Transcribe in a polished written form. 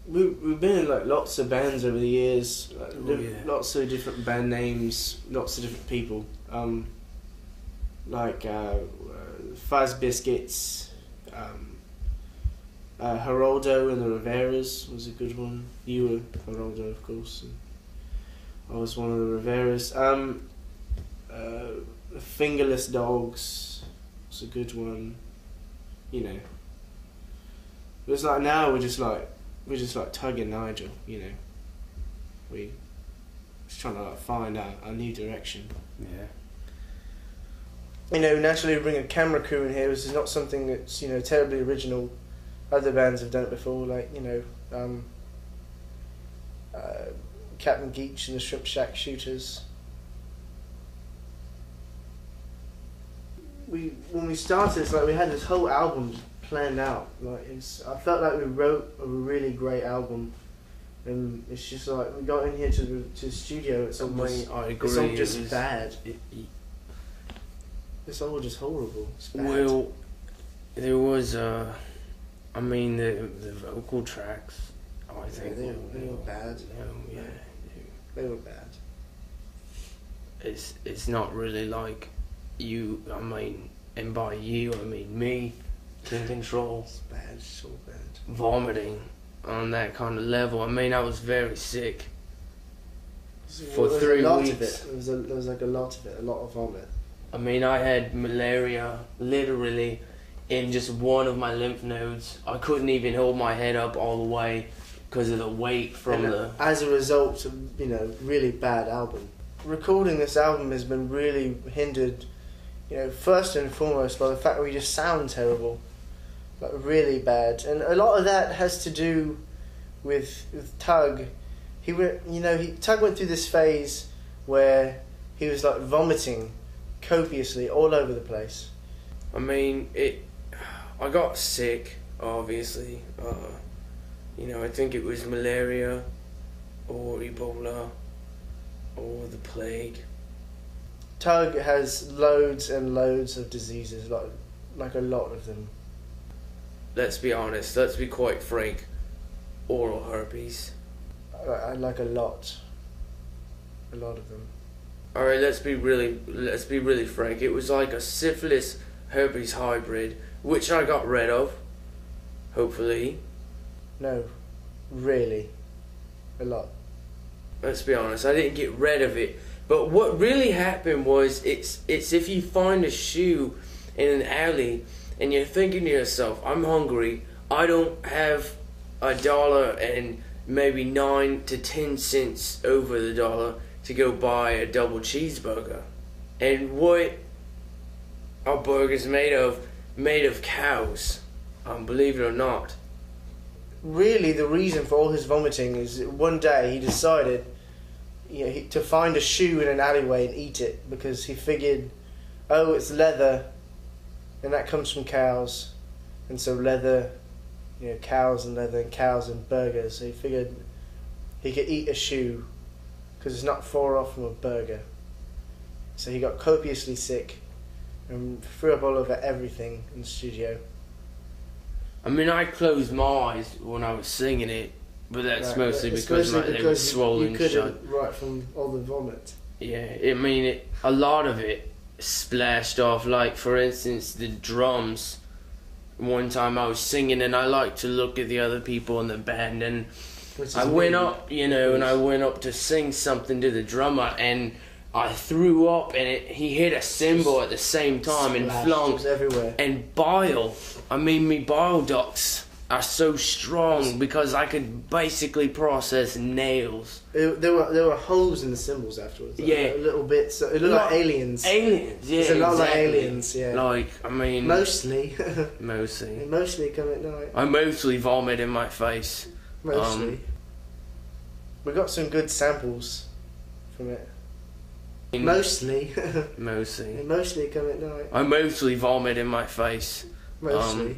We've been in like lots of bands over the years, like, lots of different band names, lots of different people. Like Fuzz Biscuits, Geraldo and the Riveras was a good one. You were Geraldo, of course. And I was one of the Riveras. Fingerless Dogs was a good one. You know, it's like now we're just like Tug and Nigel. You know, we just trying to like find our new direction. Yeah. You know, naturally we bring a camera crew in here. This is not something that's, you know, terribly original. Other bands have done it before, like, you know, Captain Geach and the Shrimp Shack Shooters. When we started, it's like we had this whole album planned out. Like, I felt like we wrote a really great album, and it's just like we got in here to the studio. It's all just bad. It's all just horrible. It's bad. Well, there was I mean the vocal tracks. I think they were bad. Yeah, they were bad. It's not really like you. I mean, and by you I mean me. Can control. It's bad. So bad. Vomiting on that kind of level. I mean, I was very sick for 3 weeks. There was like a lot of it. A lot of vomit. I mean, I had malaria literally in just one of my lymph nodes. I couldn't even hold my head up all the way because of the weight from As a result of, you know, really bad album. Recording this album has been really hindered, you know, first and foremost by the fact that we just sound terrible. Like, really bad. And a lot of that has to do with Tug. Tug went through this phase where he was like vomiting copiously all over the place. I mean, I got sick, obviously. You know, I think it was malaria or Ebola or the plague. Tug has loads and loads of diseases, like a lot of them. Let's be honest, let's be quite frank. Oral herpes. I like a lot of them. Alright, let's be really frank. It was like a syphilis herpes hybrid, which I got rid of, hopefully. No, really, a lot. Let's be honest, I didn't get rid of it. But what really happened was, it's if you find a shoe in an alley and you're thinking to yourself, I'm hungry, I don't have $1 and maybe 9 to 10 cents over the dollar to go buy a double cheeseburger. And what are burgers made of? Made of cows, believe it or not. Really, the reason for all his vomiting is one day he decided, you know, to find a shoe in an alleyway and eat it, because he figured, oh, it's leather and that comes from cows, and so leather, you know, cows and leather and cows and burgers, so he figured he could eat a shoe because it's not far off from a burger. So he got copiously sick and threw up all over everything in the studio. I mean, I closed my eyes when I was singing it, but that's mostly because my lip was swollen shut. Right, from all the vomit. Yeah, I mean, a lot of it splashed off. Like, for instance, the drums. One time I was singing and I liked to look at the other people in the band, and I went up, you know, and I went up to sing something to the drummer, and I threw up, and he hit a cymbal at the same time and flung everywhere. And bile. I mean, me bile ducts are so strong because I could basically process nails. There were holes in the cymbals afterwards. Like, yeah, little bits. It looked like aliens. Aliens, yeah. It's a lot like aliens, yeah. Like, I mean, mostly. Mostly. They mostly come at night. I mostly vomit in my face. Mostly. We got some good samples from it. Mostly. Mostly. They mostly come at night. I mostly vomit in my face. Mostly.